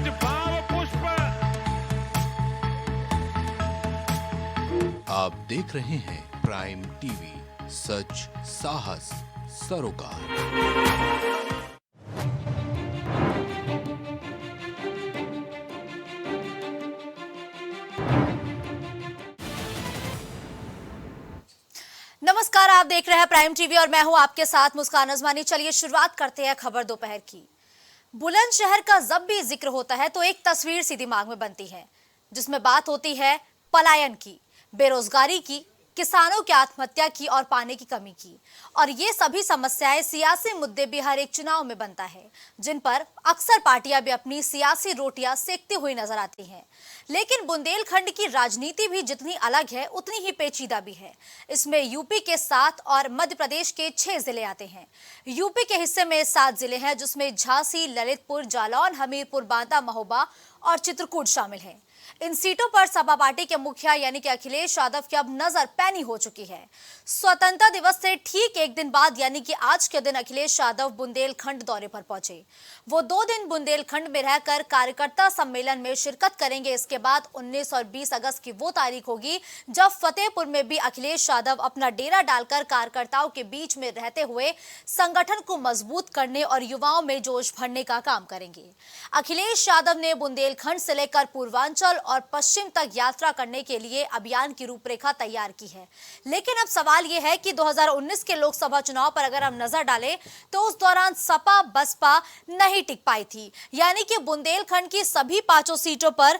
आज भाव पुष्प। आप देख रहे हैं प्राइम टीवी, सच साहस सरोकार। नमस्कार, आप देख रहे हैं प्राइम टीवी और मैं हूं आपके साथ मुस्कान अजमानी। चलिए शुरुआत करते हैं खबर दोपहर की। बुलंदशहर का जब भी जिक्र होता है तो एक तस्वीर सी दिमाग में बनती है, जिसमें बात होती है पलायन की, बेरोजगारी की, किसानों की आत्महत्या की और पानी की कमी की। और ये सभी समस्याएं सियासी मुद्दे भी हर एक चुनाव में बनता है, जिन पर अक्सर पार्टियां भी अपनी सियासी रोटियां सेकती हुई नजर आती हैं। लेकिन बुंदेलखंड की राजनीति भी जितनी अलग है उतनी ही पेचीदा भी है। इसमें यूपी के 7 और मध्य प्रदेश के 6 जिले आते हैं। यूपी के हिस्से में 7 जिले हैं, जिसमें झांसी, ललितपुर, जालौन, हमीरपुर, बांदा, महोबा और चित्रकूट शामिल हैं। इन सीटों पर सपा पार्टी के मुखिया यानी कि अखिलेश यादव की अब नजर पैनी हो चुकी है। स्वतंत्रता दिवस से ठीक एक दिन बाद यानी कि आज के दिन अखिलेश यादव बुंदेलखंड दौरे पर पहुंचे। वो 2 दिन बुंदेलखंड में रहकर कार्यकर्ता सम्मेलन में शिरकत करेंगे। इसके बाद 19 और 20 अगस्त की वो तारीख होगी जब फतेहपुर में भी अखिलेश यादव अपना डेरा डालकर कार्यकर्ताओं के बीच में रहते हुए संगठन को मजबूत करने और युवाओं में जोश भरने का काम करेंगे। अखिलेश यादव ने बुंदेलखंड से लेकर पूर्वांचल और पश्चिम तक यात्रा करने के लिए अभियान की रूपरेखा तैयार की है। लेकिन अब सवाल यह है कि 2019 के लोकसभा चुनाव पर अगर हम नजर डालें तो उस दौरान सपा बसपा नहीं टिक पाई थी, यानी कि बुंदेलखंड की सभी 5 सीटों पर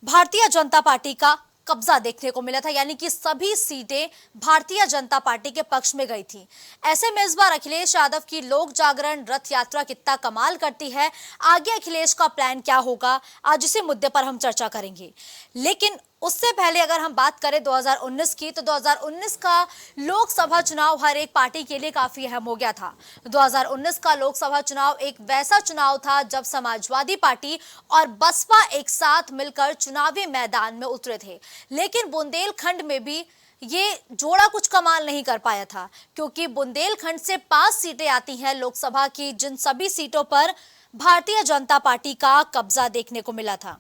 भारतीय जनता पार्टी का कब्जा देखने को मिला था, यानी कि सभी सीटें भारतीय जनता पार्टी के पक्ष में गई थी। ऐसे में इस बार अखिलेश यादव की लोक जागरण रथ यात्रा कितना कमाल करती है, आगे अखिलेश का प्लान क्या होगा, आज इसी मुद्दे पर हम चर्चा करेंगे। लेकिन उससे पहले अगर हम बात करें 2019 की, तो 2019 का लोकसभा चुनाव हर एक पार्टी के लिए काफी अहम हो गया था। 2019 का लोकसभा चुनाव एक वैसा चुनाव था जब समाजवादी पार्टी और बसपा एक साथ मिलकर चुनावी मैदान में उतरे थे। लेकिन बुंदेलखंड में भी ये जोड़ा कुछ कमाल नहीं कर पाया था, क्योंकि बुंदेलखंड से 5 सीटें आती हैं लोकसभा की, जिन सभी सीटों पर भारतीय जनता पार्टी का कब्जा देखने को मिला था।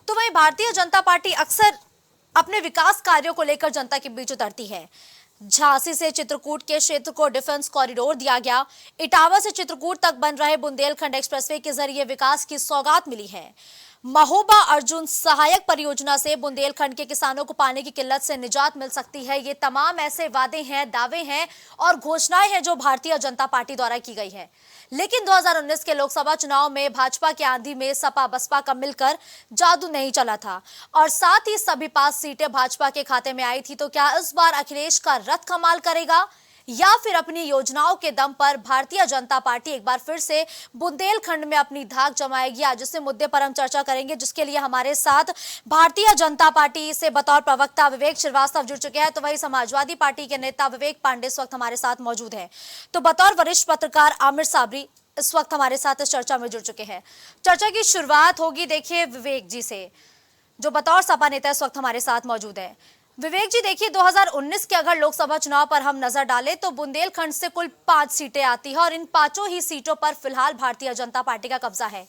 तो वहीं भारतीय जनता पार्टी अक्सर अपने विकास कार्यों को लेकर जनता के बीच उतरती है। झांसी से चित्रकूट के क्षेत्र को डिफेंस कॉरिडोर दिया गया। इटावा से चित्रकूट तक बन रहे बुंदेलखंड एक्सप्रेसवे के जरिए विकास की सौगात मिली है। महोबा अर्जुन सहायक परियोजना से बुंदेलखंड के किसानों को पानी की किल्लत से निजात मिल सकती है। ये तमाम ऐसे वादे हैं, दावे हैं और घोषणाएं हैं जो भारतीय जनता पार्टी द्वारा की गई है। लेकिन 2019 के लोकसभा चुनाव में भाजपा के आंधी में सपा बसपा का मिलकर जादू नहीं चला था और साथ ही सभी 5 सीटें भाजपा के खाते में आई थी। तो क्या इस बार अखिलेश का रथ कमाल करेगा या फिर अपनी योजनाओं के दम पर भारतीय जनता पार्टी एक बार फिर से बुंदेलखंड में अपनी धाक जमाएगी? आज इस मुद्दे पर हम चर्चा करेंगे, जिसके लिए हमारे साथ भारतीय जनता पार्टी से बतौर प्रवक्ता विवेक श्रीवास्तव जुड़ चुके हैं, तो वही समाजवादी पार्टी के नेता विवेक पांडे इस वक्त हमारे साथ मौजूद हैं। तो बतौर वरिष्ठ पत्रकार आमिर साबरी इस वक्त हमारे साथ इस चर्चा में जुड़ चुके हैं। चर्चा की शुरुआत होगी देखिए विवेक जी से, जो बतौर सपा नेता इस वक्त हमारे साथ मौजूद है। विवेक जी, देखिए 2019 के अगर लोकसभा चुनाव पर हम नजर डालें तो बुंदेलखंड से कुल 5 सीटें आती हैं और इन 5 ही सीटों पर फिलहाल भारतीय जनता पार्टी का कब्जा है।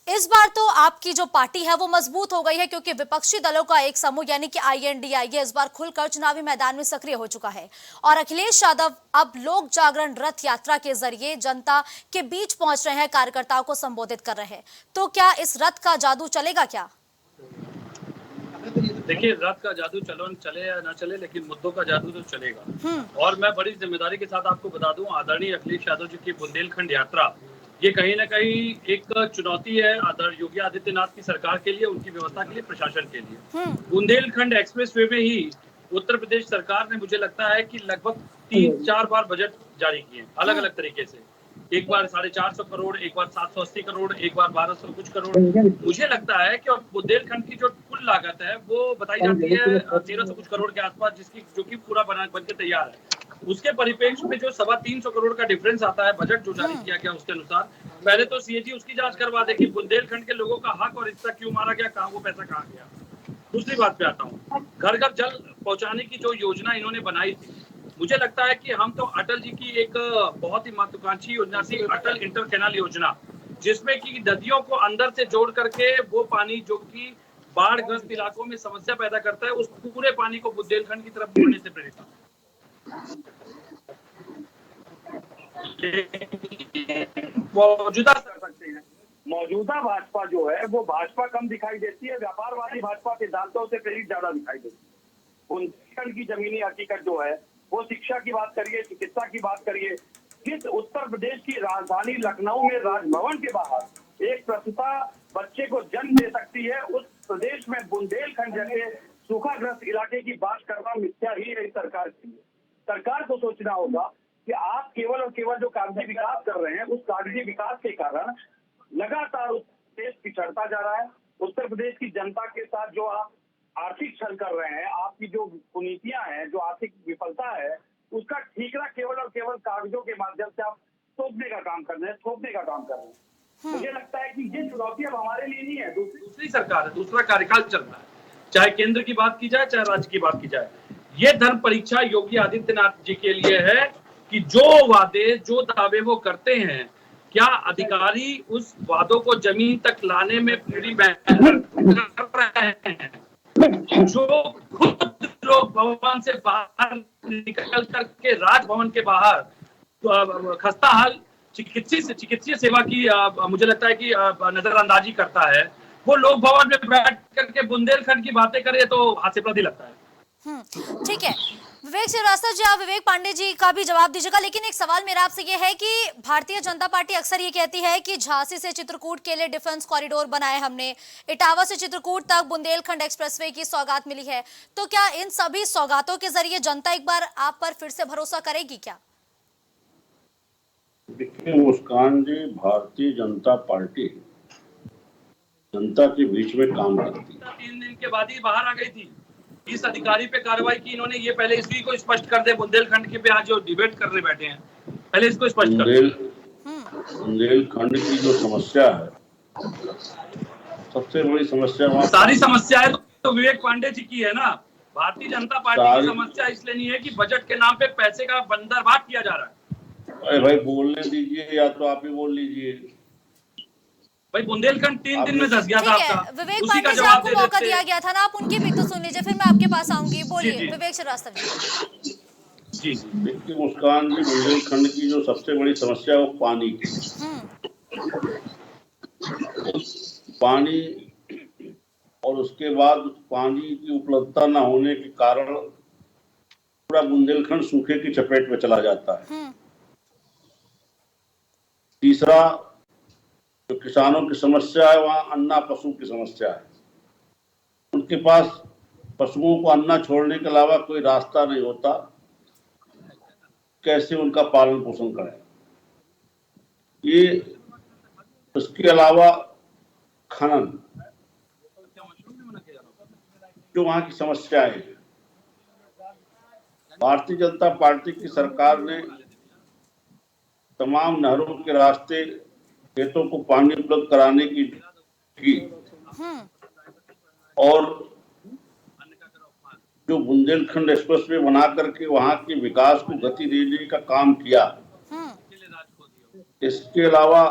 इस बार तो आपकी जो पार्टी है वो मजबूत हो गई है, क्योंकि विपक्षी दलों का एक समूह यानी कि INDIA इस बार खुलकर चुनावी मैदान में सक्रिय हो चुका है और अखिलेश यादव अब लोक जागरण रथ यात्रा के जरिए जनता के बीच पहुंच रहे हैं, कार्यकर्ताओं को संबोधित कर रहे हैं। तो क्या इस रथ का जादू चलेगा क्या? देखिए, रथ का जादू चले या ना चले, लेकिन मुद्दों का जादू तो चलेगा। और मैं बड़ी जिम्मेदारी के साथ आपको बता दूं, आदरणीय अखिलेश यादव जी की बुंदेलखंड यात्रा ये कहीं ना कहीं एक चुनौती है आदरणीय योगी आदित्यनाथ की सरकार के लिए, उनकी व्यवस्था के लिए, प्रशासन के लिए। बुंदेलखंड एक्सप्रेसवे में ही उत्तर प्रदेश सरकार ने मुझे लगता है कि लगभग 3-4 बार बजट जारी किए अलग अलग तरीके से। एक बार 450 करोड़, एक बार 780 करोड़, एक बार 1200 कुछ करोड़। मुझे लगता है कि बुंदेलखंड की जो कुल लागत है वो बताई जाती है 1300 कुछ करोड़ के आसपास, जो कि पूरा बन के तैयार है। उसके परिप्रेक्ष्य में जो 325 करोड़ का डिफरेंस आता है बजट जो जारी किया गया उसके अनुसार, पहले तो CAG उसकी जांच करवा दे कि बुंदेलखंड के लोगों का हक और हिस्सा क्यों मारा गया, कहाँ वो पैसा कहाँ गया। दूसरी बात पे आता हूँ, घर घर जल पहुंचाने की जो योजना इन्होंने बनाई थी, मुझे लगता है कि हम तो अटल जी की एक बहुत ही महत्वाकांक्षी योजना थी अटल इंटर कैनाल योजना, जिसमें कि नदियों को अंदर से जोड़ करके वो पानी जो कि बाढ़ ग्रस्त इलाकों में समस्या पैदा करता है, उस पूरे पानी को बुंदेलखंड की तरफ मोड़ने से प्रेरित मौजूदा कर सकते हैं। मौजूदा भाजपा जो है वो भाजपा कम दिखाई देती है, व्यापारवादी भाजपा सिद्धांतों से प्रेरित ज्यादा दिखाई देती है। बुंदेलखंड की जमीनी हकीकत जो है वो शिक्षा की बात करिए, चिकित्सा की बात करिए, किस उत्तर प्रदेश की राजधानी लखनऊ में राजभवन के बाहर एक प्रसूता बच्चे को जन्म दे सकती है, उस प्रदेश में बुंदेलखंड जैसे सूखाग्रस्त इलाके की बात करना मिथ्या ही है। सरकार की सरकार को सोचना होगा कि आप केवल और केवल जो कागजी विकास कर रहे हैं, उस कागजी विकास के कारण लगातार उत्तर प्रदेश पिछड़ता जा रहा है। उत्तर प्रदेश की जनता के साथ जो आप आर्थिक छल कर रहे हैं, आपकी जो कुनीतियां हैं, जो आर्थिक विफलता है, उसका ठीकरा केवल और केवल कागजों के माध्यम से आप थोपने का काम कर रहे हैं, थोपने का काम कर रहे हैं। मुझे लगता है कि ये चुनौती अब हमारे लिए नहीं है, दूसरी सरकार है, दूसरा कार्यकाल चल रहा है, चाहे केंद्र की बात की जाए चाहे राज्य की बात की जाए। ये धर्म परीक्षा योगी आदित्यनाथ जी के लिए है कि जो वादे जो दावे वो करते हैं, क्या अधिकारी उस वादों को जमीन तक लाने में पूरी मेहनत कर रहे हैं? जो खुद लोग भवन से बाहर निकल करके राजभवन के बाहर तो खस्ता हाल चिकित्सीय सेवा की मुझे लगता है कि नजरअंदाजी करता है, वो लोग भवन में बैठ करके बुंदेलखंड की बातें करे तो हास्यास्पद ही लगता है। ठीक है विवेक श्रीवास्तव जी, आप विवेक पांडे जी का भी जवाब दीजिएगा, लेकिन एक सवाल मेरा आपसे ये है कि भारतीय जनता पार्टी अक्सर ये कहती है कि झांसी से चित्रकूट के लिए डिफेंस कॉरिडोर बनाए हमने, इटावा से चित्रकूट तक बुंदेलखंड एक्सप्रेसवे की सौगात मिली है, तो क्या इन सभी सौगातों के जरिए जनता एक बार आप पर फिर से भरोसा करेगी क्या? देखिए मुस्कान जी, भारतीय जनता पार्टी जनता के बीच में काम करती है। 3 दिन के बाद ही बाहर आ गई थी। इस अधिकारी पे कार्रवाई की इन्होंने, ये पहले इसी को स्पष्ट कर दे, बुंदेलखंड के पे आज जो डिबेट करने बैठे हैं, पहले इसको स्पष्ट कर दे। बुंदेलखंड की जो समस्या है, सबसे बड़ी समस्या वहाँ सारी समस्या है तो विवेक पांडे जी की है ना। भारतीय जनता पार्टी की समस्या इसलिए नहीं है कि बजट के नाम पे पैसे का बंदरबांट किया जा रहा है। अरे भाई बोलने दीजिए, या तो आप ही बोल लीजिए। भाई बुंदेलखंड 3 दिन में धस गया था आपका, विवेक उसी का पांडे जी जवाब आपको मौका दिया गया था ना, आप उनकी भी तो सुन लीजिए, फिर मैं आपके पास आऊंगी। बोलिए विवेक श्रीवास्तव जी। जी देखिए मुस्कान जी, बुंदेलखंड की जो सबसे बड़ी समस्या है वो पानी की। पानी और उसके बाद पानी की उपलब्धता न होने के कारण पूरा बुंदेलखंड सूखे की चपेट में चला जाता है। तीसरा जो किसानों की समस्या है, वहां अन्ना पशु की समस्या है। उनके पास पशुओं को अन्ना छोड़ने के अलावा कोई रास्ता नहीं होता, कैसे उनका पालन पोषण करें। ये उसके अलावा खनन, जो वहां की समस्या है। भारतीय जनता पार्टी की सरकार ने तमाम नहरों के रास्ते खेतों को पानी उपलब्ध कराने की और जो बुंदेलखंड एक्सप्रेसवे बना करके वहां के विकास को गति देने का काम किया। इसके अलावा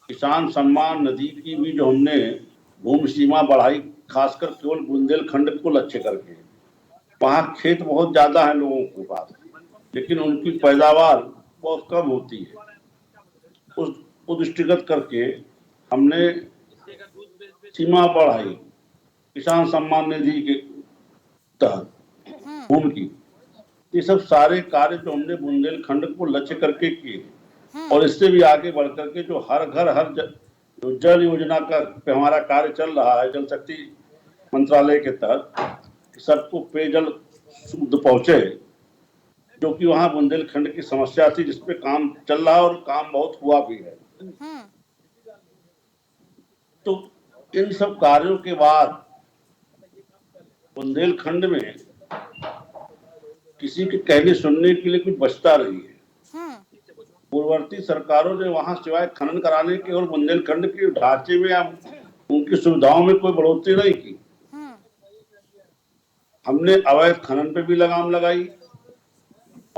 किसान सम्मान निधि की भी जो हमने भूमि सीमा बढ़ाई, खासकर केवल बुंदेलखंड को लक्ष्य करके। वहां खेत बहुत ज्यादा है लोगों के पास, लेकिन उनकी पैदावार बहुत कम होती है। उसको दृष्टिगत करके हमने सीमा बढ़ाई किसान सम्मान निधि के तहत भूमि की। ये सब सारे कार्य जो हमने बुंदेलखंड को लक्ष्य करके किए, और इससे भी आगे बढ़ करके जो हर घर हर जो जल योजना का हमारा कार्य चल रहा है, जल शक्ति मंत्रालय के तहत, सबको पेयजल शुद्ध पहुंचे, जो कि वहां बुंदेलखंड की समस्या थी, जिसपे काम चल रहा है और काम बहुत हुआ भी है। तो इन सब कार्यों के बाद बुंदेलखंड में किसी के कहने सुनने के लिए कुछ बचता नहीं है। पूर्ववर्ती सरकारों ने वहां सिवाय खनन कराने के और बुंदेलखंड के ढांचे में या उनकी सुविधाओं में कोई बढ़ोतरी नहीं की। हमने अवैध खनन पे भी लगाम लगाई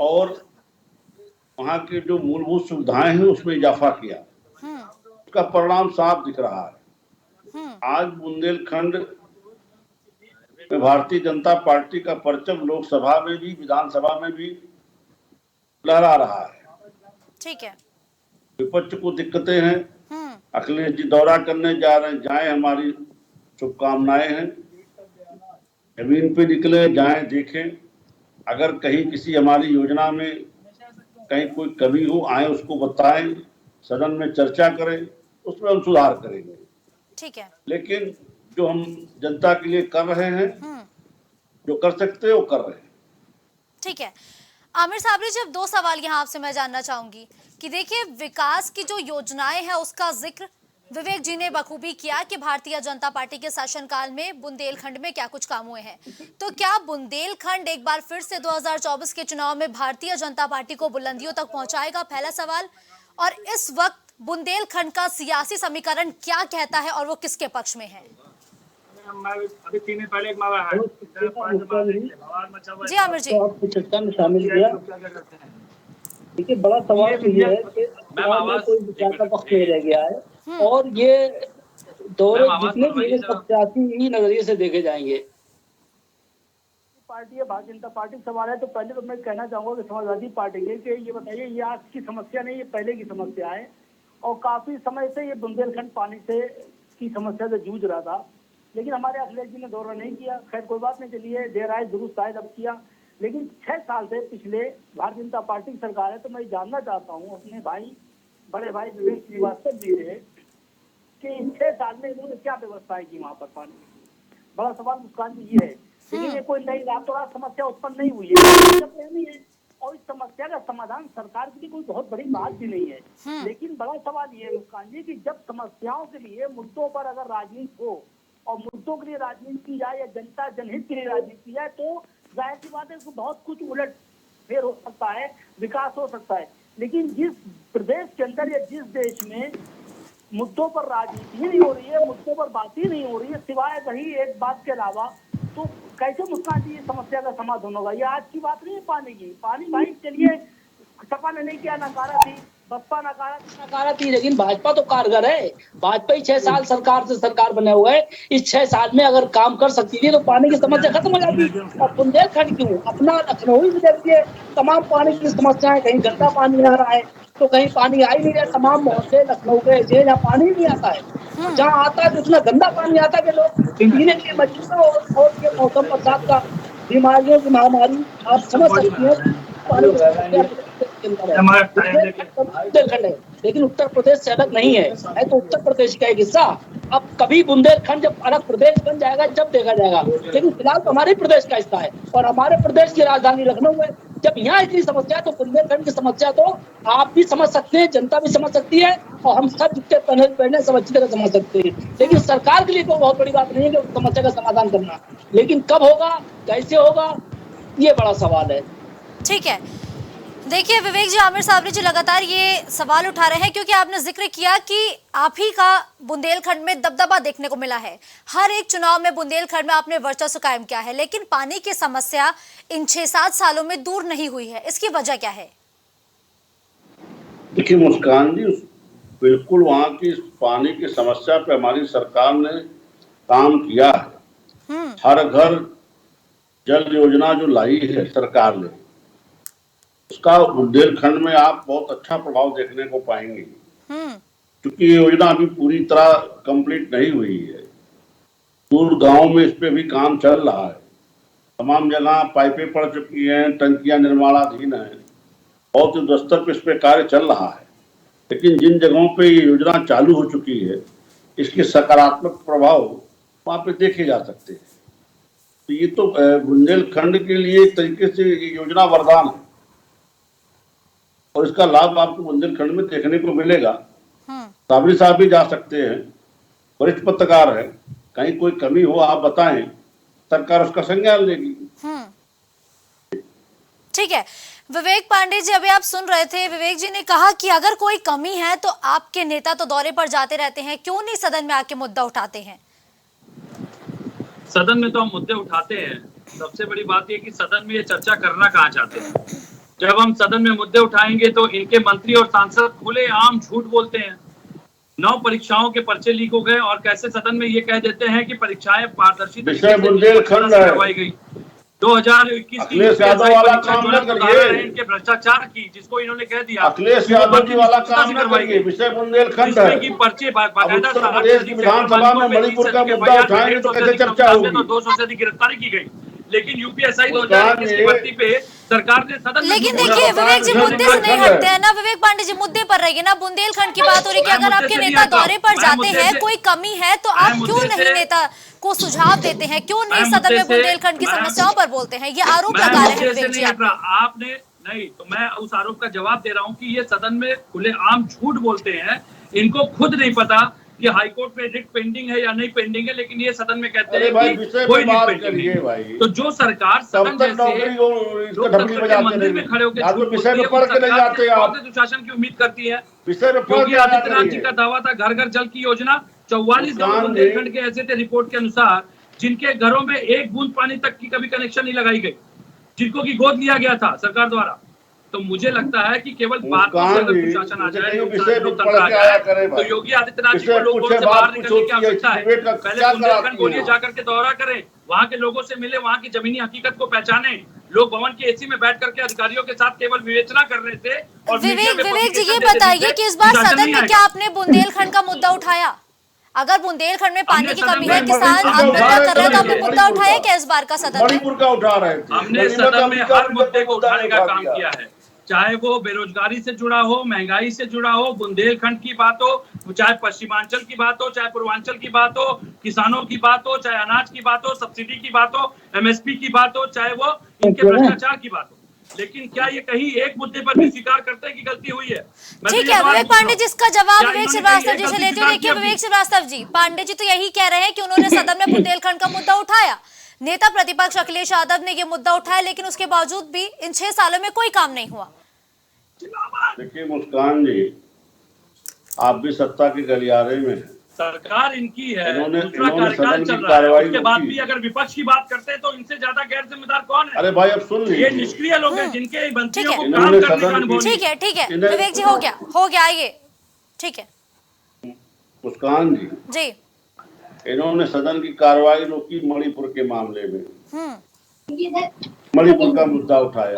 और वहां के जो मूलभूत सुविधाएं हैं उसमें इजाफा किया। उसका परिणाम साफ दिख रहा है। हम्म। आज बुंदेलखंड में भारतीय जनता पार्टी का परचम लोकसभा में भी विधानसभा में भी लहरा रहा है। ठीक है। विपक्ष को दिक्कतें हैं, हम्म। अखिलेश जी दौरा करने जा रहे हैं, जाएं, हमारी शुभकामनाएं हैं। जमीन पे निकले, जाएं, देखें, अगर कहीं किसी हमारी योजना में कहीं कोई कमी हो, आए उसको बताएं, सदन में चर्चा करें, उसमें हम सुधार करेंगे। ठीक है। लेकिन जो हम जनता के लिए कर रहे हैं, जो कर सकते हैं वो कर रहे हैं। ठीक है। आमिर साबरी जी, अब दो सवाल यहाँ आपसे मैं जानना चाहूंगी कि देखिए, विकास की जो योजनाएं हैं उसका जिक्र विवेक जी ने बखूबी किया कि भारतीय जनता पार्टी के शासनकाल में बुंदेलखंड में क्या कुछ काम हुए हैं। तो क्या बुंदेलखंड एक बार फिर से 2024 के चुनाव में भारतीय जनता पार्टी को बुलंदियों तक पहुंचाएगा? पहला सवाल। और इस वक्त बुंदेलखंड का सियासी समीकरण क्या कहता है और वो किसके पक्ष में है? अभी 3 दिन पहले एक मामला है। जी आमिर जी, आपको चर्चा में शामिल किया। देखिए, बड़ा सवाल तो ये है कि कोई विचार का पक्ष नहीं रह गया है, और ये दौरे जितने भी पक्षाती नजरिए से देखे जाएंगे। पार्टी है भारतीय जनता पार्टी सवाल है, तो पहले तो मैं कहना चाहूंगा कि समाजवादी पार्टी के कि ये बताइए, ये आज की समस्या नहीं, ये पहले की समस्या है, और काफी समय से ये बुंदेलखंड पानी से की समस्या से जूझ रहा था। लेकिन हमारे अखिलेश जी ने दौरा नहीं किया। खैर कोई बात नहीं, चलिए देर आए दुरुस्त आए, अब किया। लेकिन 6 साल से पिछले भारतीय जनता पार्टी की सरकार है, तो मैं जानना चाहता हूँ अपने भाई, बड़े भाई विवेक श्रीवास्तव जी से कि 6 साल में इन्होंने क्या व्यवस्थाएं की वहाँ पर पानी की। बड़ा सवाल मुस्कान जी ये है। लेकिन ये कोई नई रातों रात समस्या उत्पन्न नहीं हुई है, और इस समस्या का समाधान सरकार के लिए कोई बहुत बड़ी बात भी नहीं है। लेकिन बड़ा सवाल ये है मुस्कान जी कि जब समस्याओं के लिए, मुद्दों पर अगर राजनीति हो और मुद्दों के लिए राजनीति की जाए या जनता जनहित के लिए राजनीति की जाए, तो जाहिर सी बात है कि बहुत कुछ उलट फेर हो सकता है, विकास हो सकता है। लेकिन जिस प्रदेश के अंदर या जिस देश में मुद्दों पर राजनीति ही नहीं हो रही है, मुद्दों पर बात ही नहीं हो रही है, सिवाय वही एक बात के अलावा, तो कैसे मुस्कान जी समस्या का समाधान होगा? ये आज की बात नहीं है पानी की। पानी भाई चलिए, सपा ने नहीं किया, नकारा थी, बसपा नकारा थी, लेकिन भाजपा तो कारगर है। भाजपा ही 6 साल सरकार बने हुए है। इस 6 साल में अगर काम कर सकती थी तो पानी की समस्या खत्म हो जाती। और बुंदेलखंड क्यों, अपना लखनऊ ही देखिए, तमाम पानी की समस्याएं, कहीं गंदा पानी आ रहा है तो कहीं पानी आ ही नहीं रहा। तमाम मोहल्ले लखनऊ के ऐसे जहाँ पानी नहीं आता है, जहाँ आता है तो उतना गंदा पानी आता है कि लोग पीने के लिए मजबूर है। और ये मौसम बरसात का, बीमारियों की महामारी आप समझ सकते हैं। पानी बुंदेलखंड है, लेकिन उत्तर प्रदेश से अलग नहीं है तो उत्तर प्रदेश का एक हिस्सा। अब कभी बुंदेलखंड जब अलग प्रदेश बन जाएगा जब देखा जाएगा, लेकिन फिलहाल तो हमारे प्रदेश का हिस्सा है और हमारे प्रदेश की राजधानी लखनऊ है। जब यहाँ इतनी समस्या है तो बुंदेलखंड की समस्या तो आप भी समझ सकते हैं, जनता भी समझ सकती है, और हम सब जितने पहले सब अच्छी तरह समझ सकते हैं। लेकिन सरकार के लिए तो बहुत बड़ी बात नहीं है कि उस समस्या का समाधान करना, लेकिन कब होगा, कैसे होगा, ये बड़ा सवाल है। ठीक है। देखिए विवेक जी, आमिर साबरी जी लगातार ये सवाल उठा रहे हैं क्योंकि आपने जिक्र किया कि आप ही का बुंदेलखंड में दबदबा देखने को मिला है। हर एक चुनाव में बुंदेलखंड में आपने वर्चस्व कायम किया है, लेकिन पानी की समस्या इन 6-7 सालों में दूर नहीं हुई है। इसकी वजह क्या है? देखिए मुस्कान जी, बिल्कुल वहाँ की पानी की समस्या पे हमारी सरकार ने काम किया है। हर घर जल योजना जो लाई है सरकार ने, उसका बुंदेलखंड में आप बहुत अच्छा प्रभाव देखने को पाएंगे, क्योंकि ये योजना अभी पूरी तरह कंप्लीट नहीं हुई है। दूर गांव में इस पे भी काम चल रहा है। तमाम जगह पाइपें पड़ चुकी हैं, टंकियां निर्माणाधीन हैं, बहुत युद्ध स्तर पे इस पे कार्य चल रहा है। लेकिन जिन जगहों पे ये योजना चालू हो चुकी है, इसके सकारात्मक प्रभाव वहां पे देखे जा सकते हैं। तो ये तो बुंदेलखंड के लिए एक तरीके से ये योजना वरदान है, और इसका लाभ आपको बुंदेलखंड में देखने को मिलेगा। साबरी साहब भी जा सकते हैं, वरिष्ठ पत्रकार है, कहीं कोई कमी हो आप बताएं, सरकार उसका संज्ञान लेगी। ठीक है। विवेक पांडे जी, अभी आप सुन रहे थे, विवेक जी ने कहा कि अगर कोई कमी है तो आपके नेता तो दौरे पर जाते रहते हैं, क्यों नहीं सदन में आके मुद्दा उठाते हैं? सदन में तो हम मुद्दे उठाते हैं। सबसे बड़ी बात यह कि सदन में ये चर्चा करना कहाँ चाहते हैं। जब हम सदन में मुद्दे उठाएंगे तो इनके मंत्री और सांसद खुले आम झूठ बोलते हैं। 9 परीक्षाओं के पर्चे लीक हो गए और कैसे सदन में ये कह देते हैं कि परीक्षाएं पारदर्शी विषय बुंदेलखंड है, करवाई गई। 2021 की अखिलेश यादव वाला काम न करिए, इनके भ्रष्टाचार की, जिसको इन्होंने कह दिया अखिलेश यादव जी वाला काम न करिए। विषय बुंदेलखंड है, की पर्चे बाकायदा उत्तर प्रदेश की विधानसभा में मणिपुर का मुद्दा उठाएंगे तो कैसे चर्चा होगी। 200 से अधिक गिरफ्तारी की गई, लेकिन यूपीएसआई 2021 की भर्ती पे सरकार ने सदन। लेकिन देखिए विवेक जी, मुद्दे से नहीं हटते हैं ना। विवेक पांडे जी, मुद्दे पर रहिए ना। बुंदेलखंड की बात हो रही है कि अगर आपके नेता दौरे पर जाते हैं, कोई कमी है तो आप क्यों नहीं नेता को सुझाव देते हैं, क्यों नहीं सदन में बुंदेलखंड की समस्याओं पर बोलते हैं? ये आरोप लगा रहे हैं विवेक जी आपने। नहीं तो मैं उस आरोप का जवाब दे रहा हूँ कि ये सदन में खुलेआम झूठ बोलते हैं। इनको खुद नहीं पता कि हाईकोर्ट में रिट पेंडिंग है या नहीं पेंडिंग है, लेकिन ये सदन में कहते हैं कि कोई रिट पेंडिंग है। तो जो सरकार सदन जैसे लोकतंत्र के मंदिर में खड़े होकर विषय में पढ़ के नहीं जाते, आप सुशासन की उम्मीद करती है। योगी आदित्यनाथ जी का दावा था घर घर जल की योजना, 44 गांव बुंदेलखंड के ऐसे थे रिपोर्ट के अनुसार जिनके घरों में एक बूंद पानी तक की कभी कनेक्शन नहीं लगाई गई, जिनको की गोद लिया गया था सरकार द्वारा। तो मुझे लगता है कि केवल बातों से अगर सुशासन आ जाए, लोकतंत्र आ जाए, तो योगी आदित्यनाथ जी को लोगों से बाहर निकलने की आवश्यकता है। पहले बुंदेलखंड को लिए जाकर के दौरा करें, वहाँ के लोगों से मिले, वहाँ की जमीनी हकीकत को पहचाने। लोग भवन के एसी में बैठ करके अधिकारियों के साथ केवल विवेचना कर रहे थे। और विवेक जी, ये बताइए कि इस बार सदन में क्या आपने बुंदेलखंड का मुद्दा उठाया? अगर बुंदेलखंड में पानी की कमी है, किसान आत्महत्या कर रहे हैं, तो आपने मुद्दा उठाया क्या इस बार का सदन में? मणिपुर का उठा रहे थे। हमने सदन में हर मुद्दे को उठाने का काम किया है, चाहे वो बेरोजगारी से जुड़ा हो, महंगाई से जुड़ा हो, बुंदेलखंड की बात हो, चाहे पश्चिमांचल की बात हो, चाहे पूर्वांचल की बात हो, किसानों की बात हो, चाहे अनाज की बात हो, सब्सिडी की बात हो, एमएसपी की बात हो, चाहे वो इनके भ्रष्टाचार की बात हो। लेकिन क्या ये कहीं एक मुद्दे पर भी स्वीकार करते हैं कि गलती हुई है? ठीक है विवेक पांडे जी, इसका जवाब विवेक श्रीवास्तव जी से लेते हुए। देखिए विवेक श्रीवास्तव जी, पांडे जी तो यही कह रहे हैं कि उन्होंने सदन में बुंदेलखंड का मुद्दा उठाया। नेता प्रतिपक्ष अखिलेश यादव ने ये मुद्दा उठाया, लेकिन उसके बावजूद भी इन 6 सालों में कोई काम नहीं हुआ। देखिए मुस्कान जी, आप भी सत्ता के गलियारे में हैं। सरकार इनकी है, दूसरा कार्यकाल चल रहा है, उसके बाद भी अगर विपक्ष की बात करते हैं तो इनसे ज्यादा गैर जिम्मेदार कौन है? अरे भाई अब सुन लीजिए, ये निष्क्रिय लोग हैं जिनके मंत्रियों को काम करने का अनुभव नहीं। ठीक है विवेक जी, हो गया आइए। ठीक है मुस्कान जी, इन्होंने सदन की कार्रवाई रोकी मणिपुर के मामले में, मणिपुर का मुद्दा उठाया,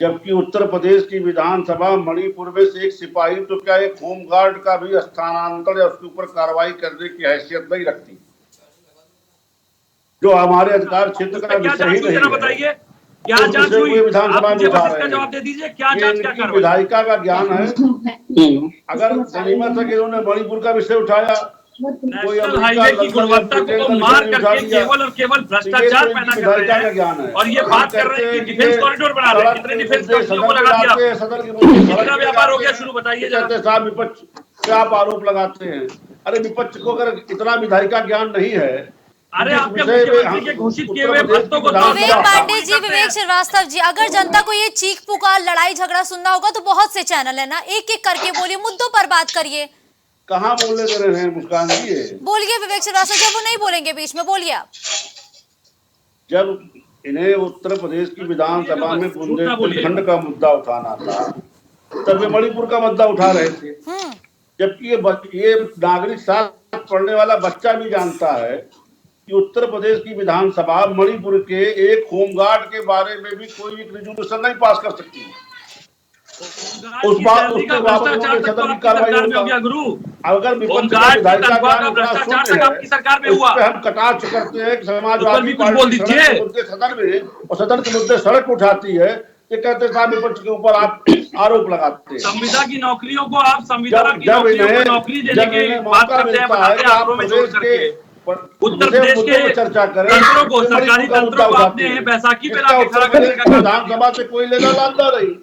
जबकि उत्तर प्रदेश की विधानसभा मणिपुर में से एक सिपाही तो क्या एक होमगार्ड का भी स्थानांतरण या उसके ऊपर कार्रवाई करने की हैसियत नहीं रखती, जो हमारे अधिकार क्षेत्र का विषय ही नहीं है। बताइए क्या जांच हुई? विधानसभा में उठा रहे हैं, जवाब दे दीजिए, क्या जांच क्या कर? विधायिका का ज्ञान है। अगर गनीमत है कि इन्होंने मणिपुर का विषय उठाया, नेशनल हाईवे की गुणवत्ता को मार करके केवल और केवल भ्रष्टाचार पैदा कर रहे हैं, और ये बात कर रहे हैं कि डिफेंस कॉरिडोर बना रहे हैं। कितने डिफेंस कंपनियों को लगा दिया, कितना व्यापार हो गया शुरू, बताइए जरा। विपक्ष पे आप आरोप लगाते हैं। अरे विपक्ष को अगर इतना विधायिका ज्ञान नहीं है, अरे आपके मुख्यमंत्री के घोषित किए हुए भत्तों को। विवेक पांडे जी, विवेक श्रीवास्तव जी, अगर जनता को ये चीख पुकार लड़ाई झगड़ा सुनना होगा तो बहुत से चैनल है ना, एक एक करके बोलिए, मुद्दों पर बात करिए। कहाँ बोलने दे रहे हैं मुस्कान जी? बोलिए विवेक श्रीवास्तव, जब वो नहीं बोलेंगे बीच में, बोलिए आप। जब इन्हें उत्तर प्रदेश की विधानसभा में बुंदेलखंड का मुद्दा उठाना था, तब वे मणिपुर का मुद्दा उठा रहे थे, जबकि ये नागरिक शास्त्र पढ़ने वाला बच्चा भी जानता है कि उत्तर प्रदेश की विधानसभा मणिपुर के एक होमगार्ड के बारे में भी कोई एक रेजोल्यूशन नहीं पास कर सकती। उस बात उसके बावजूद सदन की कार्रवाई होगा। अगर विपक्ष का सरकार में हुआ, हम कटाक्ष करते हैं समाजवादी पार्टी सदन में, और सदन के मुद्दे सड़क उठाती है, ये कहते हैं विपक्ष के ऊपर आप आरोप लगाते हैं। संविदा की नौकरियों को आप संविदा की नौकरी देने की बात करते हैं, उत्तर प्रदेश के चर्चा करें, तंत्रों को, सरकारी तंत्रों को आपने बैसाखी पे लाके खड़ा करने का विधानसभा से कोई लेना लाता नहीं।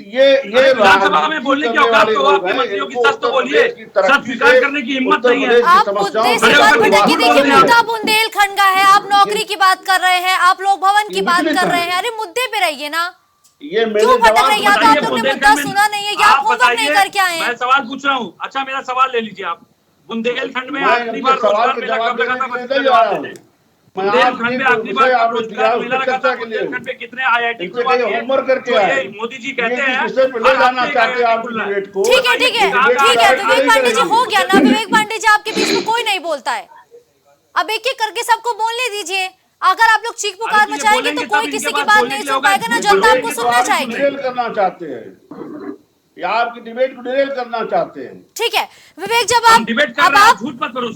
ये विधानसभा में बोलने की औकात तो आपके मंत्रियों की, सच तो बोलिए, सच स्वीकार करने की हिम्मत नहीं है। आप मुद्दे से बात भटकी, देखिए मुद्दा बुंदेलखंड का है, आप नौकरी की बात कर रहे हैं, आप लोक भवन की बात कर रहे हैं। अरे मुद्दे पे रहिए ना, क्यों भटक रहे हैं? या तो आप लोग ने मुद्दा सुना नहीं है, या आप होमवर्क नहीं करके आए हैं। मैं सवाल पूछ रहा हूँ, अच्छा मेरा सवाल ले लीजिए आप। बुंदेलखंड में आखिरी बार रोजगार मेला कब लगा था? बुंदेलखंड में आखिरी बार कब रोजगार मेला लगा था? बुंदेलखंड में कितने IIT खुलवा दिए? होमवर्क करके आए। मोदी जी कहते हैं ले जाना चाहते हैं आप डिबेट को। ठीक है विवेक पांडे जी, हो गया ना। विवेक पांडे जी, आपके बीच में कोई नहीं बोलता है, अब एक एक करके सबको बोलने दीजिए। अगर आप लोग चीख पुकार मचाएंगे तो कोई किसी की बात नहीं सुन पाएगा ना, जनता आपको सुनना चाहेगी। करना चाहते हैं या आपकी डिबेट को डिरेल करना चाहते हैं? ठीक है विवेक, जब आप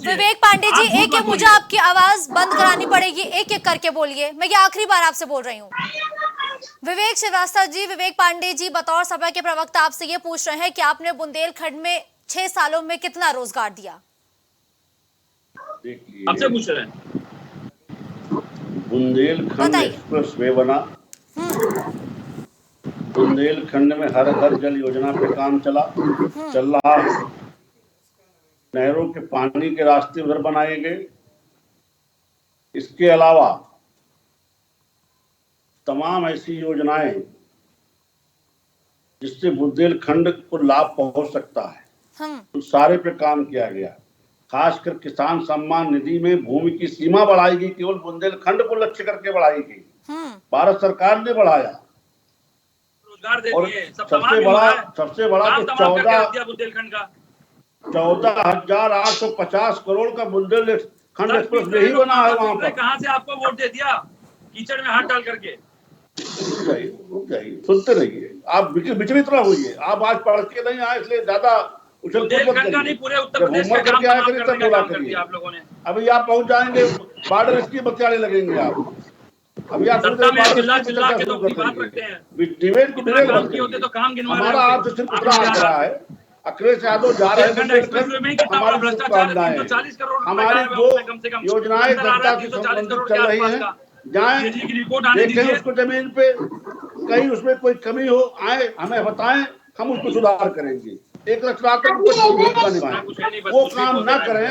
विवेक पांडे जी, एक एक मुझे आपकी आवाज बंद करानी पड़ेगी, एक एक करके बोलिए। मैं ये आखिरी बार आपसे बोल रही हूँ। विवेक श्रीवास्तव जी, विवेक पांडे जी बतौर सपा के प्रवक्ता आपसे ये पूछ रहे हैं कि आपने बुंदेलखंड में 6 सालों में कितना रोजगार दिया? आपसे पूछ रहे हैं। बुंदेलखंड एक्सप्रेस वे बना, बुंदेलखंड में हर घर जल योजना पे काम चल रहा है, नहरों के पानी के रास्ते उधर बनाए गए। इसके अलावा तमाम ऐसी योजनाएं जिससे बुंदेलखंड को लाभ पहुंच सकता है, उन सारे पे काम किया गया। खासकर किसान सम्मान निधि में भूमि की सीमा बढ़ाई गई, केवल बुंदेलखंड को लक्ष्य करके बढ़ाई गई। भारत सरकार ने बढ़ाया। और सबसे बड़ा कि 14,850 करोड़ का बुंदेलखंड एक्सप्रेस वे ही बना है वहाँ पर। कहाँ से आपको वोट दे दिया? कीचड़ में हाथ डाल करके। रुक जाइए, सुनते रहिए, आप विचलित ना होइए। आप आज पढ़ के नहीं आए इसलिए ज्यादा उछल कूद नहीं, पूरे उत्तर प्रदेश का काम करिए आप लोगों ने। अभी आप पहुंच जाएंगे बॉर्डर, इसकी बतियाने लगेंगे आप। अभी आप डिबेट को हमारा आपसे सिर्फ उतना आग्रह है, अखिलेश यादव जा रहे हैं, हमारी जो योजनाएं जनता की संबंधित चल रही है, जाएं देखें उसको जमीन पे, कहीं उसमें कोई कमी हो आए हमें बताएं, हम उसको सुधार करेंगे। एक रचनात्मक भूमिका निभाएं, वो काम ना करें।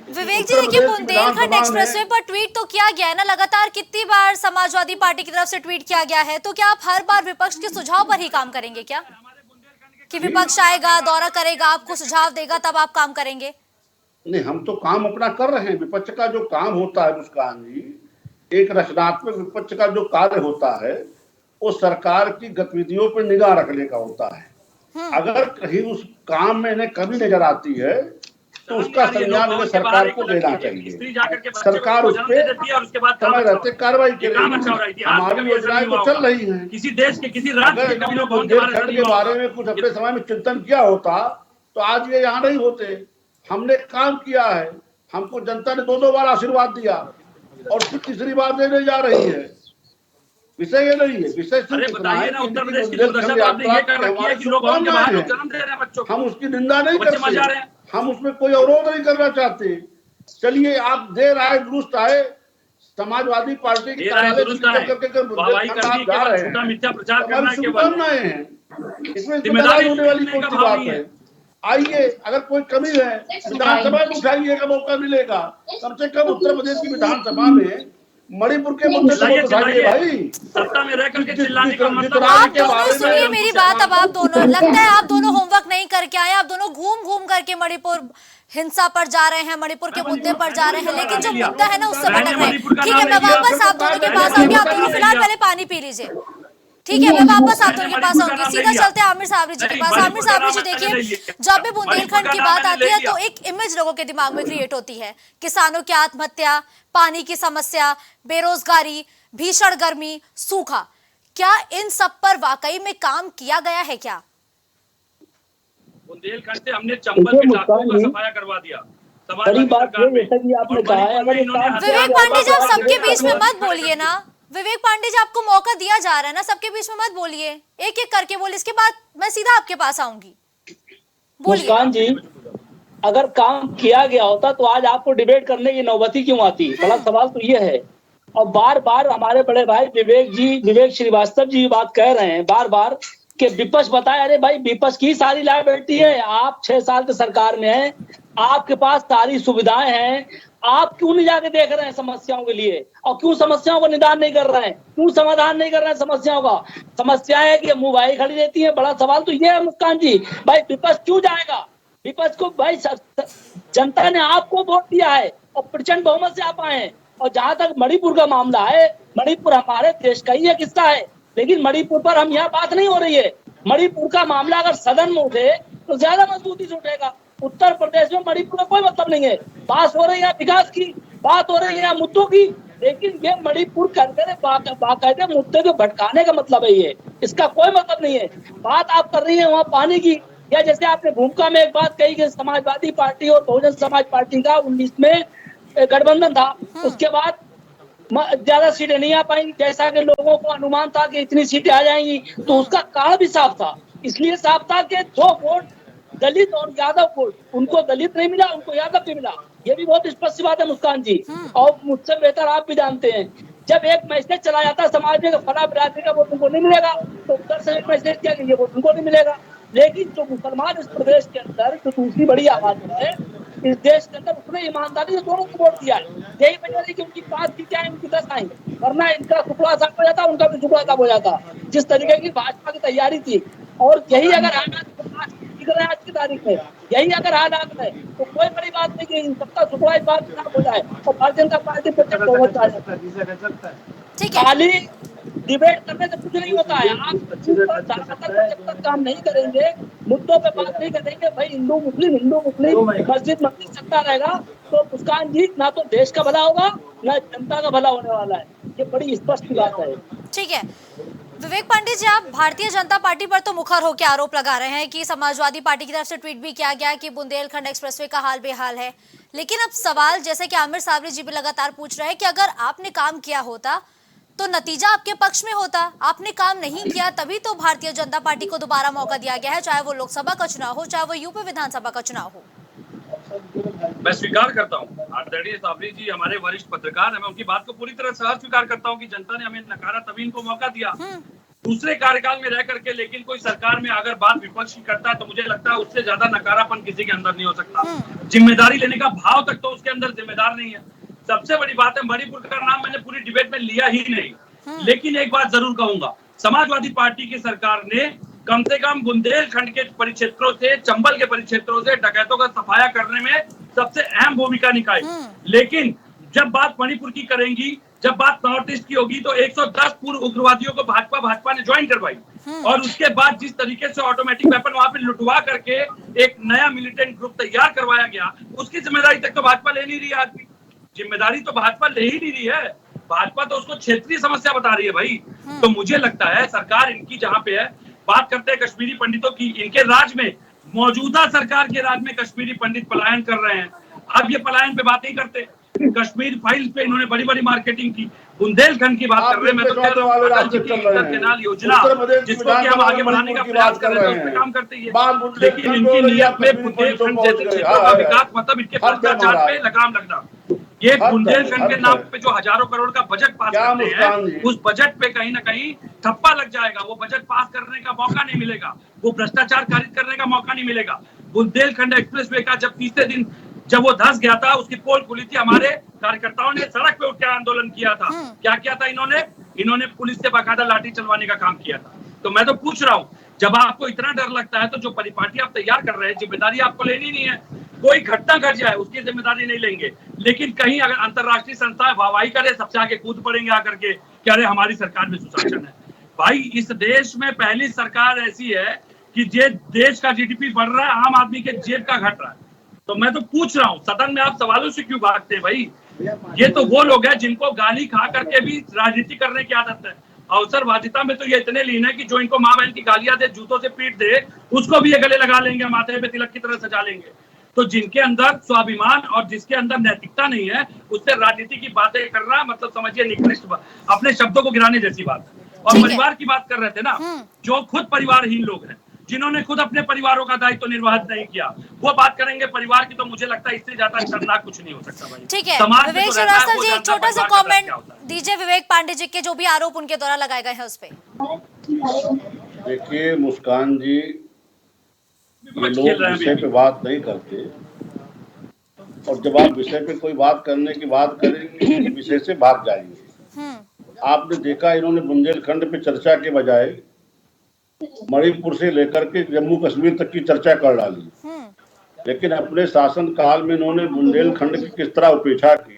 विवेक जी देखिए, बुंदेलखंड एक्सप्रेसवे पर ट्वीट तो किया गया है ना, लगातार कितनी बार समाजवादी पार्टी की तरफ से ट्वीट किया गया है, तो क्या आप हर बार विपक्ष के सुझाव पर ही काम करेंगे क्या? कि विपक्ष आएगा, दौरा करेगा, आपको सुझाव देगा, तब आप काम करेंगे? नहीं, हम तो काम अपना कर रहे हैं। विपक्ष का जो काम होता है मुस्कान जी, एक रचनात्मक विपक्ष का जो कार्य होता है वो सरकार की गतिविधियों पर निगाह रखने का होता है। अगर कहीं उस काम में इन्हें कमी नजर आती है तो उसका संज्ञान हमें सरकार को देना चाहिए। सरकार उस पर समय रहते कार्रवाई करेगी। हमारी योजनाएं तो चल रही हैं। किसी देश के किसी राज्य बुंदेलखंड के बारे में कुछ अपने समय में चिंतन किया होता तो आज ये यहाँ नहीं होते। हमने काम किया है, हमको जनता ने 2 बार आशीर्वाद दिया और फिर तीसरी बार देने जा रही है। विषय ये नहीं है, विषय सिर्फ इतना है कि हम उसकी निंदा नहीं करते, हम उसमें कोई अवरोध नहीं करना चाहते। चलिए, आप देर आए दुरुस्त आए, समाजवादी पार्टी के कार्यालय शुभकामनाएं हैं, इसमें जिम्मेदारी होने वाली कौन सी बात है? आइए, अगर कोई कमी है विधानसभा में उठाइएगा, मौका मिलेगा। कम से कम उत्तर प्रदेश की विधानसभा में मणिपुर के मुद्दे को उठाइए भाई। सत्ता में रह करके चिल्लाने का मतलब आप दोनों सुनिए मेरी बात। अब आप दोनों, लगता है आप दोनों होमवर्क नहीं करके आए, आप दोनों घूम घूम करके मणिपुर हिंसा पर जा रहे हैं, मणिपुर के मुद्दे पर जा रहे हैं, लेकिन जो मुद्दा है ना उससे भटक रहे हैं। ठीक है, मैं वापस आप दोनों के पास आऊंगी, आप दोनों फिलहाल पहले पानी पी लीजिए। ठीक है, मैं वापस आप दोनों के पास आऊंगी। सीधा चलते हैं आमिर साबरी जी के पास। आमिर साबरी जी देखिए, जब भी बुंदेलखंड की बात आती है तो एक इमेज लोगों के दिमाग में क्रिएट होती है, किसानों की आत्महत्या, पानी की समस्या, बेरोजगारी, भीषण गर्मी, सूखा। क्या इन सब पर वाकई में काम किया गया है क्या? बुंदेलखंड से हमने चंबल के टापुओं का सफाया करवा दिया। बड़ी बात है, जैसा कि आपने कहा है, विवेक पांडे जी आप सबके बीच में मत बोलिए ना। विवेक पांडे जी, आपको मौका दिया जा रहा है ना, सबके बीच में मत बोलिए, एक एक करके बोलिए। इसके बाद मैं सीधा आपके पास आऊंगी। मुस्कान जी, अगर काम किया गया होता तो आज आपको डिबेट करने की नौबती क्यों आती? बड़ा सवाल तो ये है। और बार बार हमारे बड़े भाई विवेक श्रीवास्तव जी बात कह रहे हैं बार बार कि विपक्ष बताए। अरे भाई, विपक्ष की सारी लायबिलिटी है, आप 6 साल के सरकार में हैं, आपके पास सारी सुविधाएं हैं, आप क्यों नहीं जाके देख रहे हैं समस्याओं के लिए? और क्यों समस्याओं को निदान नहीं कर रहे हैं? क्यों समाधान नहीं कर रहे हैं समस्याओं का? समस्याएं कि मुंह खड़ी रहती है। बड़ा सवाल तो ये है मुस्कान जी, भाई विपक्ष क्यों जाएगा? विपक्ष को भाई जनता ने आपको वोट दिया है और प्रचंड बहुमत से आप आए हैं, और जहाँ तक मणिपुर का मामला है, मणिपुर हमारे देश का ही एक हिस्सा है, लेकिन मणिपुर पर हम यहाँ बात नहीं हो रही है। मणिपुर का मामला अगर सदन में उठे तो ज्यादा मजबूती से उठेगा। उत्तर प्रदेश में मणिपुर का कोई मतलब नहीं है। बात हो रही है विकास की, बात हो रही है मुद्दों की, लेकिन ये मणिपुर करके बाकायदे मुद्दे को भटकाने का मतलब है ये, इसका कोई मतलब नहीं है। बात आप कर रही है वहाँ पानी की, या जैसे आपने भूमिका में एक बात कही कि समाजवादी पार्टी और बहुजन समाज पार्टी का 19 में गठबंधन था, उसके बाद ज्यादा सीटें नहीं आ पाई, जैसा कि लोगों को अनुमान था कि इतनी सीटें आ जाएंगी, तो उसका कारण भी साफ था। इसलिए साफ था कि 2 वोट दलित और यादव वोट, उनको दलित नहीं मिला, उनको यादव भी मिला। ये भी बहुत स्पष्ट बात है मुस्कान जी, और मुझसे बेहतर आप भी जानते हैं। जब एक मैसेज चला जाता है समाज में फला बिरादरी का वोट उनको नहीं मिलेगा, तो उधर से एक मैसेज किया कि ये वोट उनको नहीं मिलेगा। लेकिन जो मुसलमान इस प्रदेश के अंदर जो दूसरी बड़ी आबादी है इस देश के अंदर, उसने ईमानदारी से दोनों को वोट दिया है। यही वजह है कि उनकी 5 सीटें आई, उनकी 10 आई, वरना इनका टुकड़ा साफ हो जाता, उनका भी टुकड़ा साफ हो जाता। जिस तरीके की भाजपा की तैयारी थी, और यही अगर आज की तारीख में यही अगर हालात है तो कोई बड़ी बात नहीं कि सबका टुकड़ा इस बात साफ हो जाए और भारतीय जनता पार्टी ठीक है। खाली डिबेट करने से कुछ नहीं होता है। आप जब तक काम नहीं करेंगे, मुद्दों पे बात नहीं करेंगे, भाई हिंदू मुस्लिम मस्जिद चलता रहेगा, तो मुस्कान जी ना तो देश का भला होगा ना जनता का भला होने वाला है। ये बड़ी स्पष्ट बात है। ठीक है विवेक पांडे जी, आप भारतीय जनता पार्टी पर तो मुखर होकर आरोप लगा रहे हैं कि समाजवादी पार्टी की तरफ से ट्वीट भी किया गया कि बुंदेलखंड एक्सप्रेसवे का हाल बेहाल है, लेकिन अब सवाल जैसे कि आमिर साबरी जी भी लगातार पूछ रहे हैं कि अगर आपने काम किया होता तो नतीजा आपके पक्ष में होता। आपने काम नहीं किया, तभी तो भारतीय जनता पार्टी को दोबारा मौका दिया गया है, चाहे वो लोकसभा का चुनाव हो, चाहे वो यूपी विधानसभा का चुनाव हो। मैं स्वीकार करता हूँ, आदरणीय साबरी जी हमारे वरिष्ठ पत्रकार हैं, मैं उनकी बात को पूरी तरह सहज स्वीकार करता हूँ कि जनता ने हमें नकारा, तभी इनको मौका दिया दूसरे कार्यकाल में रह करके। लेकिन कोई सरकार में अगर बात विपक्ष की करता है तो मुझे लगता है उससे ज्यादा नकारापन किसी के अंदर नहीं हो सकता। जिम्मेदारी लेने का भाव तक तो उसके अंदर जिम्मेदार नहीं है। सबसे बड़ी बात है, मणिपुर का नाम मैंने पूरी डिबेट में लिया ही नहीं, लेकिन एक बात जरूर कहूंगा, समाजवादी पार्टी की सरकार ने कम से कम बुंदेलखंड के परिक्षेत्रों से, चंबल के परिक्षेत्रों से डकैतों का सफाया करने में सबसे अहम भूमिका निभाई। लेकिन जब बात मणिपुर की करेंगी, जब बात नॉर्थ ईस्ट की होगी, तो 110 पूर्व उग्रवादियों को भाजपा ने ज्वाइन करवाई, और उसके बाद जिस तरीके से ऑटोमेटिक वेपन वहां पे लुटवा करके एक नया मिलिटेंट ग्रुप तैयार करवाया गया, उसकी जिम्मेदारी तक तो भाजपा ले नहीं रही है। आज जिम्मेदारी तो भाजपा ले ही नहीं रही है, भाजपा तो उसको क्षेत्रीय समस्या बता रही है भाई। तो मुझे लगता है सरकार इनकी जहां पे है, बात करते हैं कश्मीरी पंडितों की, इनके राज में, मौजूदा सरकार के राज में कश्मीरी पंडित पलायन कर रहे हैं। अब ये पलायन पे बात नहीं करते, कश्मीर फाइल पे इन्होंने बड़ी बड़ी मार्केटिंग की। बुंदेलखंड की बात कर रहे हैं, मैं तो कह रहा हूं अटल जी की कैनाल योजना जिसको कि हम आगे बढ़ाने का प्रयास कर रहे हैं, उस पे काम करते हैं। लेकिन इनकी नीयत में बुंदेलखंड जैसे क्षेत्रों का विकास, मतलब इनके भ्रष्टाचार पे लगाम लगना। ये बुंदेलखंड के नाम पे जो हजारों करोड़ का बजट पास करते हैं, उस बजट पे कहीं ना कहीं ठप्पा लग जाएगा। वो बजट पास करने का मौका नहीं मिलेगा, वो भ्रष्टाचार कारित करने का मौका नहीं मिलेगा। बुंदेलखंड एक्सप्रेसवे का जब तीसरे दिन जब वो धंस गया था, उसकी पोल खुली थी, हमारे कार्यकर्ताओं ने सड़क पे उठकर आंदोलन किया था। क्या किया था इन्होंने पुलिस से बाकायदा लाठी चलवाने का काम किया था। तो मैं तो पूछ रहा हूँ, जब आपको इतना डर लगता है तो जो परिपाटी आप तैयार कर रहे हैं, जिम्मेदारी आपको लेनी नहीं है। कोई घटना घट जाए उसकी जिम्मेदारी नहीं लेंगे, लेकिन कहीं अगर अंतरराष्ट्रीय संस्थाएं वाहवाही करे, सबसे आगे कूद पड़ेंगे आकर के कि अरे हमारी सरकार में सुशासन है। भाई इस देश में पहली सरकार ऐसी है कि ये देश का जीडीपी बढ़ रहा है, आम आदमी के जेब का घट रहा है। तो मैं तो पूछ रहा हूँ, सदन में आप सवालों से क्यों भागते हैं भाई? ये तो वो लोग हैं जिनको गाली खा करके भी राजनीति करने की आदत है। अवसरवादिता में तो ये इतने लीन है कि जो इनको माँ बहन की गालियां दे, जूतों से पीट दे, उसको भी ये गले लगा लेंगे, माथे पे तिलक की तरह सजा लेंगे। तो जिनके अंदर स्वाभिमान और जिसके अंदर नैतिकता नहीं है, उससे राजनीति की बातें करना मतलब समझिए निकृष्ट, अपने शब्दों को गिराने जैसी बात है। और परिवार की बात कर रहे थे ना, जो खुद परिवारहीन लोग हैं, जिन्होंने खुद अपने परिवारों का दायित्व निर्वाहित नहीं किया, वो बात करेंगे परिवार की, तो मुझे लगता है इससे ज्यादा खतरनाक कुछ नहीं हो सकता भाई। ठीक है विवेक श्रीवास्तव जी, एक छोटा सा कमेंट दीजिए विवेक पांडे जी के जो भी आरोप उनके द्वारा लगाए गए हैं उस पे। देखिए मुस्कान जी, ये लोग विषय पे बात नहीं करते, और जब आप विषय पे कोई बात करने की बात करेंगे विषय से भाग जाएंगे। आपने देखा इन्होंने बुंदेलखंड पे चर्चा के बजाय मणिपुर से लेकर के जम्मू कश्मीर तक की चर्चा कर डाली। लेकिन अपने शासन काल में इन्होंने बुंदेलखंड की किस तरह उपेक्षा की,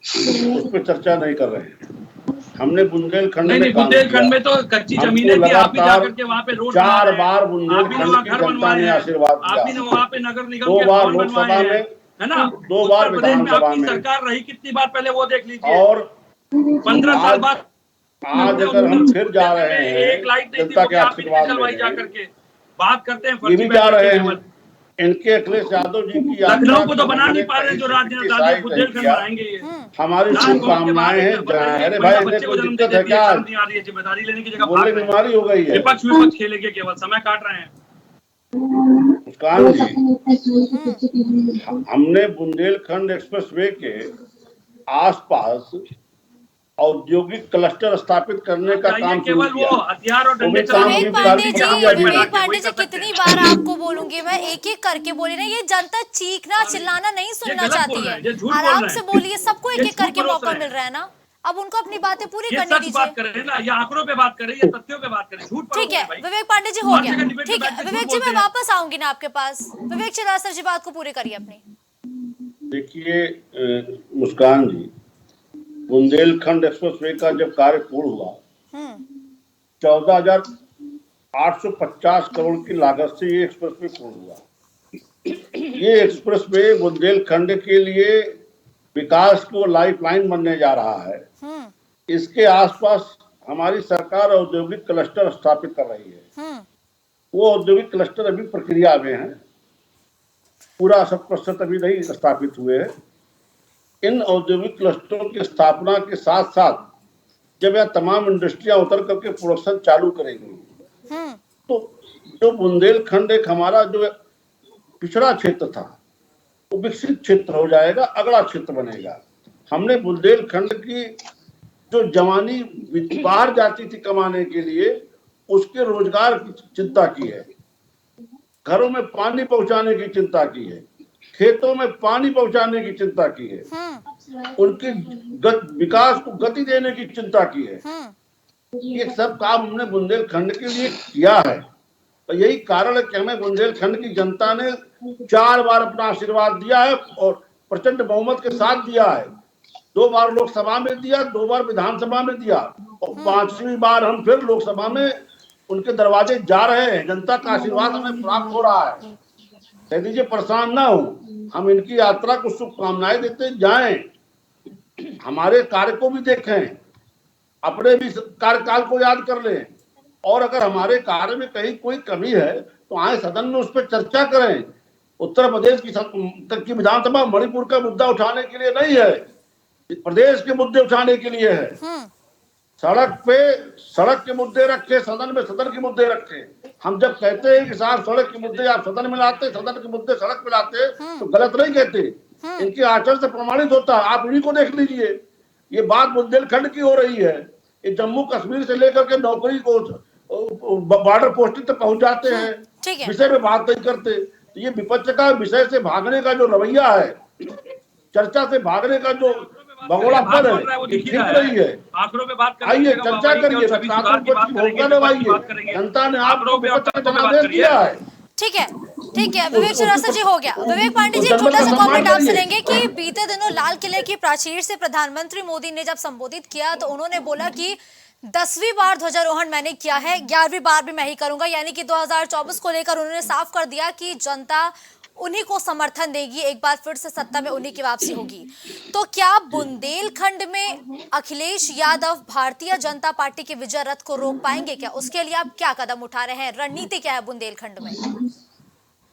उस पर चर्चा नहीं कर रहे हैं। हमने बुंदेलखंड नहीं, में काम बुंदेलखंड में तो कच्ची जमीनें थी, आप भी जाकर के वहाँ पे रोड 4 बार बुंदेलखंड की जनता ने आशीर्वाद दिया। आप भी वहाँ पे नगर निगम 2 के बार भवन लोकसभा बनवाए में, हैं, है ना? 2 बार उत्तर प्रदेश में विधानसभा आपकी में सरकार रही कितनी बार, पहले वो देख लीजिए। और 15 साल बाद आज अगर हम फिर जा रहे हैं एक लाइट नहीं थी, जनता वो के भी आप ही आशीर्वाद चलवाई लेने, जा करके बात करते हैं ये फर्जी भी जा बैठक रहे के हैं। केवल। इनके अखिलेश यादव जी की लखनऊ को तो बना नहीं पा रहे, जो राजधानी बुंदेलखंड बनाएंगे ये। हमारी शुभकामनाएं हैं। अरे भाई इन्हें कोई दिक्कत है क्या? नहीं आ रही है, जिम्मेदारी लेने की जगह बोलने की बीमारी हो गई है। विपक्ष खेलेंगे, केवल समय काट रहे हैं। मुस्कान जी, हमने बुंदेलखंड एक्सप्रेसवे के आसपास औद्योगिक क्लस्टर स्थापित करने का काम शुरू केवल किया। वो हथियार और डंडे विवेक पांडे जी कितनी बार आपको बोलूंगी मैं, एक एक करके बोली ना, ये जनता चीखना चिल्लाना नहीं सुनना चाहती है। आराम से बोलिए, सबको एक एक करके मौका मिल रहा है ना, अब उनको अपनी बातें पूरी करने दीजिए। बात करें ना, या आंकड़ों पे बात करें या तथ्यों पे बात करें, झूठ। ठीक है विवेक पांडे जी, हो गया, ठीक है विवेक जी, मैं वापस आऊंगी ना आपके पास। विवेक चिरासर जी बात को पूरी करिए अपनी। देखिए मुस्कान जी, बुंदेलखंड एक्सप्रेसवे का जब कार्य पूर्ण हुआ 14,850 करोड़ की लागत से ये एक्सप्रेसवे पूर्ण हुआ। ये एक्सप्रेसवे बुंदेलखंड के लिए विकास को लाइफलाइन बनने जा रहा है। इसके आसपास हमारी सरकार औद्योगिक क्लस्टर स्थापित कर रही है। वो औद्योगिक क्लस्टर अभी प्रक्रिया में है, पूरा 100% अभी नहीं स्थापित हुए हैं। इन औद्योगिक क्लस्टरों की स्थापना के साथ साथ जब यह तमाम इंडस्ट्रियां उतर करके प्रोडक्शन चालू करेंगी तो जो बुंदेलखंड एक हमारा जो पिछड़ा क्षेत्र था वो विकसित क्षेत्र हो जाएगा, अगला क्षेत्र बनेगा। हमने बुंदेलखंड की जो जवानी बाहर जाती थी कमाने के लिए, उसके रोजगार की चिंता की है, घरों में पानी पहुंचाने की चिंता की है, खेतों में पानी पहुंचाने की चिंता की है, उनके विकास को गति देने की चिंता की है। ये सब काम हमने बुंदेलखंड के लिए किया है। तो यही कारण है कि हमें बुंदेलखंड की जनता ने 4 बार अपना आशीर्वाद दिया है और प्रचंड बहुमत के साथ दिया है। 2 बार लोकसभा में दिया, 2 बार विधानसभा में दिया और 5वीं बार हम फिर लोकसभा में उनके दरवाजे जा रहे हैं। जनता का आशीर्वाद हमें प्राप्त हो रहा है। कह दीजिए परेशान ना हो, हम इनकी यात्रा को शुभकामनाएं देते जाएं, हमारे कार्य को भी देखें, अपने भी कार्यकाल को याद कर लें और अगर हमारे कार्य में कहीं कोई कमी है तो आए सदन में उस पर चर्चा करें। उत्तर प्रदेश की विधानसभा मणिपुर का मुद्दा उठाने के लिए नहीं है, प्रदेश के मुद्दे उठाने के लिए है। सड़क के मुद्दे रखे, सदन में सदन के मुद्दे रखे। हम जब कहते हैं कि साहब सड़क के मुद्दे आप सदन में लाते, सदन के मुद्दे सड़क में लाते, तो गलत नहीं कहते, इनके आचरण से प्रमाणित होता है। आप इन्हीं को देख लीजिए, ये बात बुंदेलखंड की हो रही है। ये जम्मू कश्मीर से लेकर के नौकरी को बॉर्डर पोस्टिंग तक पहुंच जाते हैं, विषय में बात नहीं करते। तो ये विपक्ष का विषय से भागने का जो रवैया है, चर्चा से भागने का जो भगोड़ापन है, वो दिख रही है। आंकड़ों पे बात आइए चर्चा करिए, जनता ने आपको विपक्ष का जनादेश दिया है। ठीक है विवेक चिरासर जी, हो गया। विवेक पांडे जी, छोटा सा कमेंट आपसे लेंगे कि बीते दिनों लाल किले की प्राचीर से प्रधानमंत्री मोदी ने जब संबोधित किया तो उन्होंने बोला कि 10वीं बार ध्वजारोहण मैंने किया है, 11वीं बार भी मैं ही करूंगा, यानी कि 2024 को लेकर उन्होंने साफ कर दिया कि जनता उन्हीं को समर्थन देगी, एक बार फिर से सत्ता में उन्हीं की वापसी होगी। तो क्या बुंदेलखंड में अखिलेश यादव भारतीय जनता पार्टी के विजय रथ को रोक पाएंगे क्या? उसके लिए आप क्या कदम उठा रहे हैं? रणनीति क्या है बुंदेलखंड में?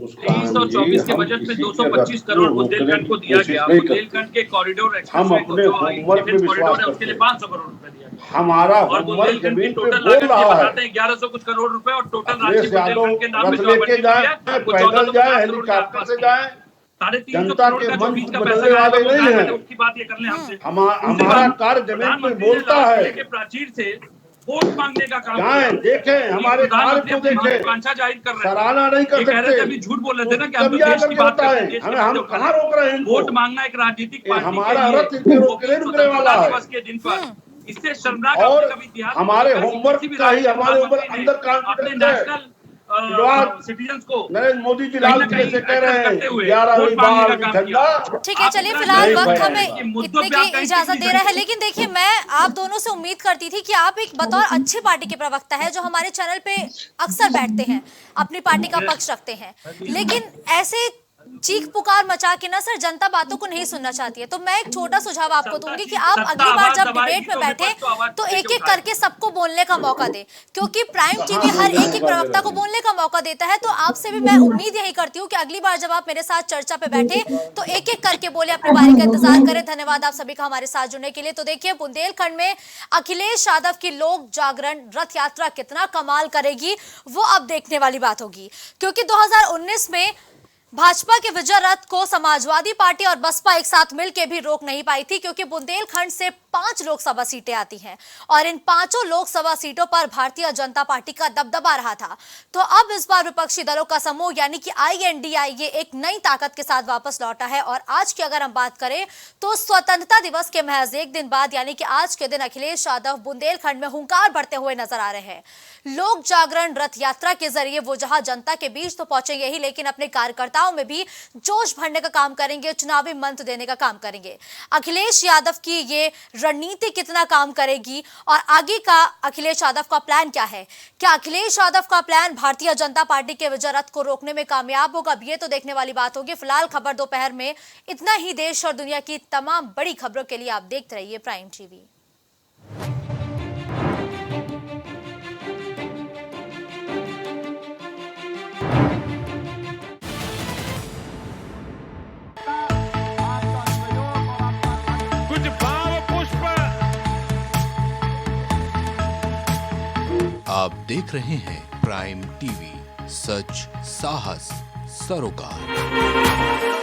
2324 के बजट में 225 करोड़ बुंदेलखंड को दिया गया। बुंदेलखंड के कॉरिडोर कॉरिडोर है, उसके लिए 500 करोड़ रुपए दिया गया। हमारा और बुंदेलखंड की टोटल लागत बताते हैं 1100 कुछ करोड़ रुपए और टोटल राशि बुंदेलखंड के नाम लेके जाए, पैदल जाए, हेलीकॉप्टर से जाए, 350 करोड़ का जो बीच का पैसा है उसकी बात ये कर लें हमसे। हमारा कार्य जमीन पे बोलता है। प्राचीर से वोट मांगने का काम जाएं, देखें हमारे कार्य को देखें, जाहिर कर रहे हैं, सराहना नहीं कर सकते। अभी झूठ बोल रहे थे ना कि हम देश की बात करते हैं, हम कहाँ रोक रहे हैं? वोट मांगना एक राजनीतिक पार्टी हमारा रथ रुकने वाला है के दिन पर। इससे शर्मनाक और हमारे होमवर्क का ही हमारे ऊपर अंदर अपने नेशनल सिटीजन्स को नरेंद्र मोदी जी लाल किले से कह रहे हैं 11वीं बार ठंडा। ठीक है, चलिए फिलहाल वक्त हमें इतने की इजाजत दे रहा है, लेकिन देखिए मैं आप दोनों से उम्मीद करती थी कि आप एक बतौर अच्छी पार्टी के प्रवक्ता है जो हमारे चैनल पे अक्सर बैठते हैं, अपनी पार्टी का पक्ष रखते हैं, लेकिन ऐसे चीख पुकार मचा के ना सर जनता बातों को नहीं सुनना चाहती है। तो मैं एक छोटा सुझाव आपको दूंगी कि आप अगली बार जब डिबेट में बैठे तो एक एक करके सबको बोलने का मौका दे, क्योंकि प्राइम टीवी हर एक प्रवक्ता को बोलने का मौका देता है। तो आपसे भी मैं उम्मीद यही करती हूँ कि अगली बार जब आप मेरे साथ चर्चा पे बैठे तो एक एक करके बोले, अपनी बारी का इंतजार करें। धन्यवाद आप सभी का हमारे साथ जुड़ने के लिए। तो देखिए बुंदेलखंड में अखिलेश यादव की लोक जागरण रथ यात्रा कितना कमाल करेगी वो अब देखने वाली बात होगी, क्योंकि 2019 में भाजपा के विजय रथ को समाजवादी पार्टी और बसपा एक साथ मिलकर भी रोक नहीं पाई थी, क्योंकि बुंदेलखंड से 5 लोकसभा सीटें आती हैं और इन 5 लोकसभा सीटों पर भारतीय जनता पार्टी का दबदबा रहा था। तो अब इस बार विपक्षी दलों का समूह यानी कि INDIA एक नई ताकत के साथ वापस लौटा है। और आज की अगर हम बात करें तो स्वतंत्रता दिवस के महज एक दिन बाद यानी कि आज के दिन अखिलेश यादव बुंदेलखंड में हुंकार भरते हुए नजर आ रहे हैं। लोक जागरण रथ यात्रा के जरिए वो जहां जनता के बीच तो पहुंचेंगे ही, लेकिन अपने कार्यकर्ताओं में भी जोश भरने का काम करेंगे, चुनावी मंत्र देने का काम करेंगे। अखिलेश यादव की ये रणनीति कितना काम करेगी और आगे का अखिलेश यादव का प्लान क्या है? क्या अखिलेश यादव का प्लान भारतीय जनता पार्टी के विजय रथ को रोकने में कामयाब होगा? अब ये तो देखने वाली बात होगी। फिलहाल खबर दोपहर में इतना ही। देश और दुनिया की तमाम बड़ी खबरों के लिए आप देखते रहिए प्राइम टीवी। आप देख रहे हैं प्राइम टीवी, सच साहस सरोकार।